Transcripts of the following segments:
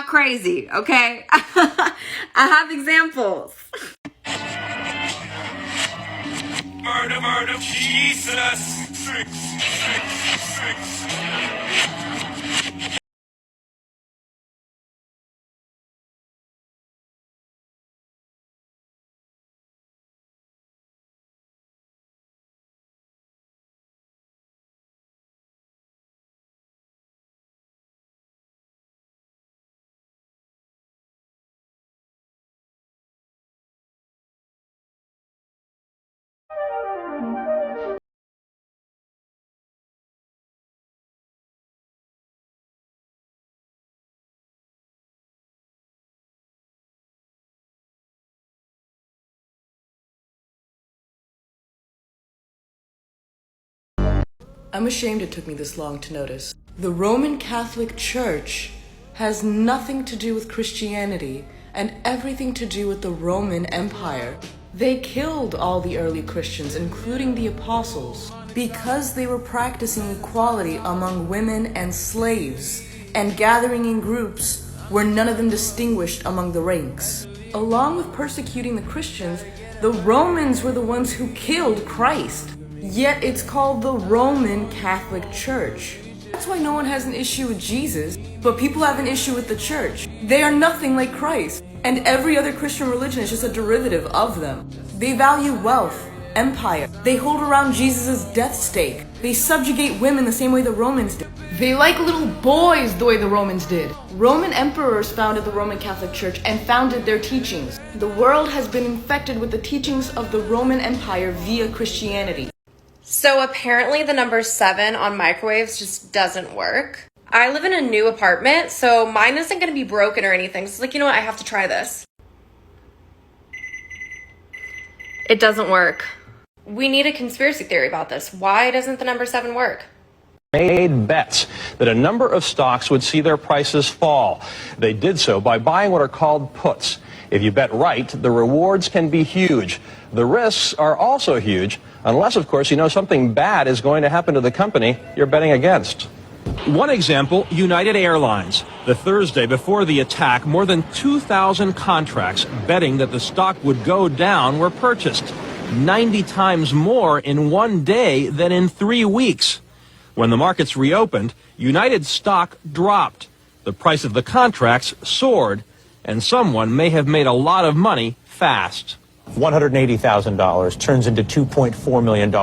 crazy, okay? I have examples. Murder, Jesus. I'm ashamed it took me this long to notice. The Roman Catholic Church has nothing to do with Christianity and everything to do with the Roman Empire. They killed all the early Christians, including the apostles, because they were practicing equality among women and slaves and gathering in groups where none of them distinguished among the ranks. Along with persecuting the Christians, the Romans were the ones who killed Christ. Yet it's called the Roman Catholic Church. That's why no one has an issue with Jesus, but people have an issue with the church. They are nothing like Christ, and every other Christian religion is just a derivative of them. They value wealth, empire. They hold around Jesus' death stake. They subjugate women the same way the Romans did. They like little boys the way the Romans did. Roman emperors founded the Roman Catholic Church and founded their teachings. The world has been infected with the teachings of the Roman Empire via Christianity. So apparently the number 7 on microwaves just doesn't work. I live in a new apartment, so mine isn't going to be broken or anything. So it's like, you know what? I have to try this. It doesn't work. We need a conspiracy theory about this. Why doesn't the number 7 work? Made bets that a number of stocks would see their prices fall. They did so by buying what are called puts. If you bet right, the rewards can be huge. The risks are also huge, unless, of course, you know something bad is going to happen to the company you're betting against. One example, United Airlines. The Thursday before the attack, more than 2,000 contracts betting that the stock would go down were purchased. 90 times more in one day than in 3 weeks. When the markets reopened, United stock dropped. The price of the contracts soared, and someone may have made a lot of money fast. $180,000 turns into $2.4 million.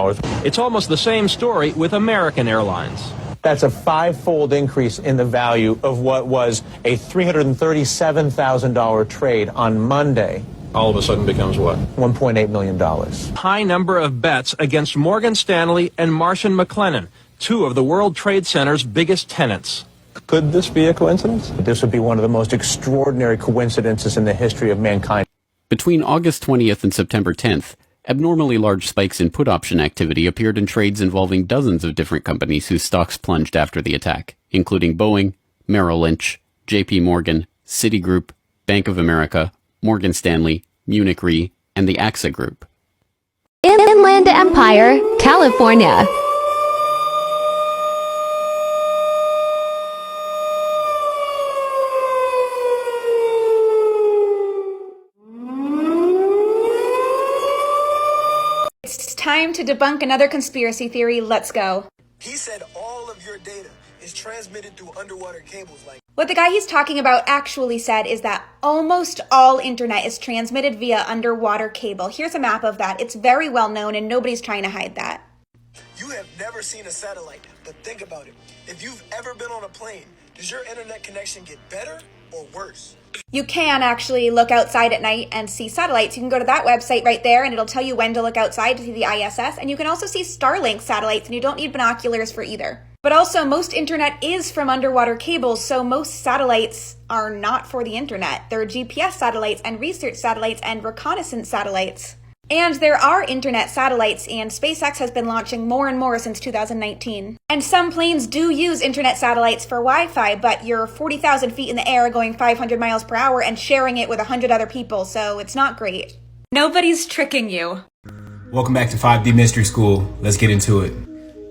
It's almost the same story with American Airlines. That's a 5-fold increase in the value of what was a $337,000 trade on Monday. All of a sudden becomes what? $1.8 million. High number of bets against Morgan Stanley and Marsh & McLennan, two of the World Trade Center's biggest tenants. Could this be a coincidence? This would be one of the most extraordinary coincidences in the history of mankind. Between August 20th and September 10th, abnormally large spikes in put option activity appeared in trades involving dozens of different companies whose stocks plunged after the attack, including Boeing, Merrill Lynch, JP Morgan, Citigroup, Bank of America, Morgan Stanley, Munich Re, and the AXA Group. Inland Empire, California. It's time to debunk another conspiracy theory. Let's go. He said all of your data is transmitted through underwater cables. What the guy he's talking about actually said is that almost all internet is transmitted via underwater cable. Here's a map of that. It's very well known and nobody's trying to hide that. You have never seen a satellite, but think about it. If you've ever been on a plane, does your internet connection get better or worse? You can actually look outside at night and see satellites. You can go to that website right there and it'll tell you when to look outside to see the ISS. And you can also see Starlink satellites and you don't need binoculars for either. But also most internet is from underwater cables, so most satellites are not for the internet. They're GPS satellites and research satellites and reconnaissance satellites. And there are internet satellites, and SpaceX has been launching more and more since 2019. And some planes do use internet satellites for Wi-Fi, but you're 40,000 feet in the air going 500 miles per hour and sharing it with 100 other people, so it's not great. Nobody's tricking you. Welcome back to 5D Mystery School. Let's get into it.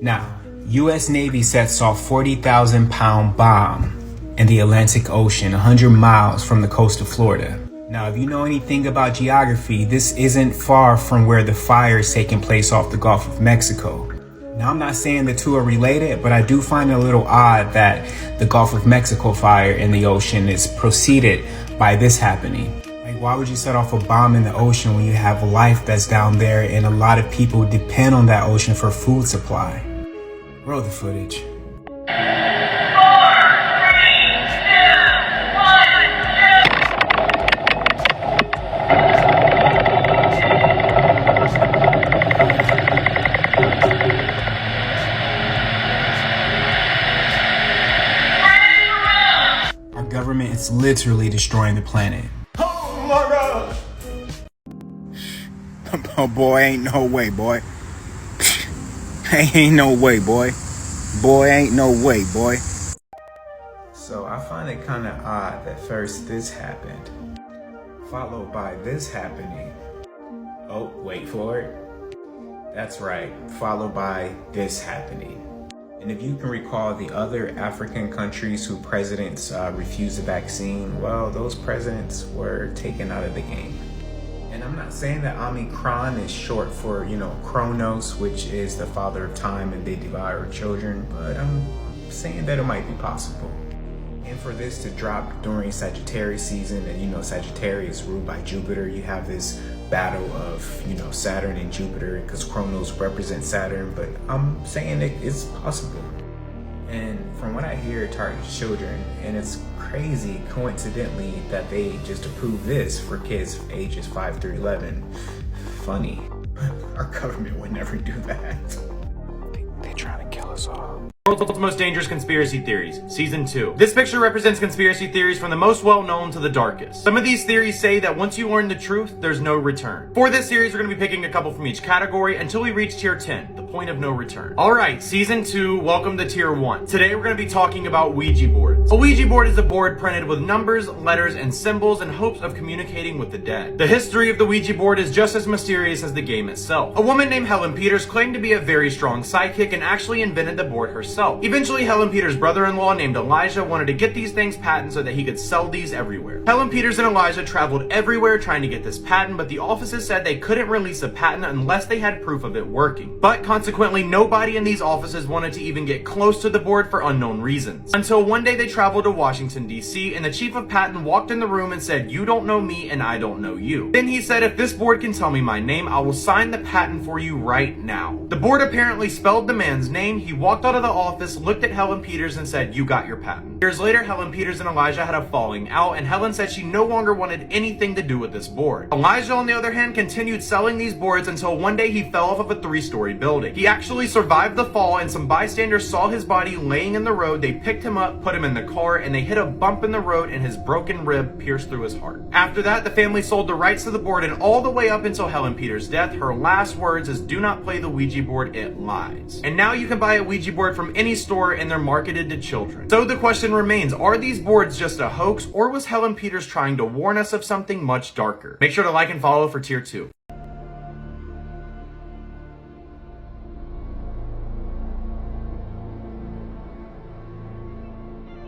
Now, U.S. Navy sets off 40,000-pound bomb. in the Atlantic Ocean, 100 miles from the coast of Florida. Now, if you know anything about geography, this isn't far from where the fire is taking place off the Gulf of Mexico. Now, I'm not saying the two are related, but I do find it a little odd that the Gulf of Mexico fire in the ocean is preceded by this happening. Like, why would you set off a bomb in the ocean when you have life that's down there and a lot of people depend on that ocean for food supply? Roll the footage. Our government is literally destroying the planet. Oh my God! Oh boy, ain't no way, boy. Ain't no way, boy. Boy, ain't no way, boy. So I find it kind of odd that first this happened, followed by this happening. Oh, wait for it. That's right, followed by this happening. And if you can recall the other African countries whose presidents refused the vaccine, well, those presidents were taken out of the game. And I'm not saying that Omicron is short for, Kronos, which is the father of time and they devour children, but I'm saying that it might be possible. And for this to drop during Sagittarius season, and Sagittarius ruled by Jupiter, you have this battle of, Saturn and Jupiter, because Kronos represents Saturn, but I'm saying that it's possible. And from what I hear, it targets children, and it's crazy, coincidentally, that they just approved this for kids ages 5 through 11. Funny. Our government would never do that. They trying to kill us all. World's Most Dangerous Conspiracy Theories, Season 2. This picture represents conspiracy theories from the most well-known to the darkest. Some of these theories say that once you learn the truth, there's no return. For this series, we're going to be picking a couple from each category until we reach Tier 10, the point of no return. Alright, Season 2, welcome to Tier 1. Today, we're going to be talking about Ouija boards. A Ouija board is a board printed with numbers, letters, and symbols in hopes of communicating with the dead. The history of the Ouija board is just as mysterious as the game itself. A woman named Helen Peters claimed to be a very strong psychic and actually invented the board herself. Eventually, Helen Peters' brother-in-law named Elijah wanted to get these things patented so that he could sell these everywhere. Helen Peters and Elijah traveled everywhere trying to get this patent, but the offices said they couldn't release a patent unless they had proof of it working. But consequently, nobody in these offices wanted to even get close to the board for unknown reasons. Until one day they traveled to Washington, D.C., and the chief of patent walked in the room and said, "You don't know me and I don't know you." Then he said, "If this board can tell me my name, I will sign the patent for you right now." The board apparently spelled the man's name. He walked out of the office, looked at Helen Peters and said, "You got your patent." Years later, Helen Peters and Elijah had a falling out, and Helen said she no longer wanted anything to do with this board. Elijah, on the other hand, continued selling these boards until one day he fell off of a 3-story building. He actually survived the fall, and some bystanders saw his body laying in the road. They picked him up, put him in the car, and they hit a bump in the road, and his broken rib pierced through his heart. After that, the family sold the rights to the board, and all the way up until Helen Peters' death, her last words is, "Do not play the Ouija board, it lies." And now you can buy a Ouija board from any store, and they're marketed to children. So the question remains, are these boards just a hoax, or was Helen Peters trying to warn us of something much darker? Make sure to like and follow for Tier 2.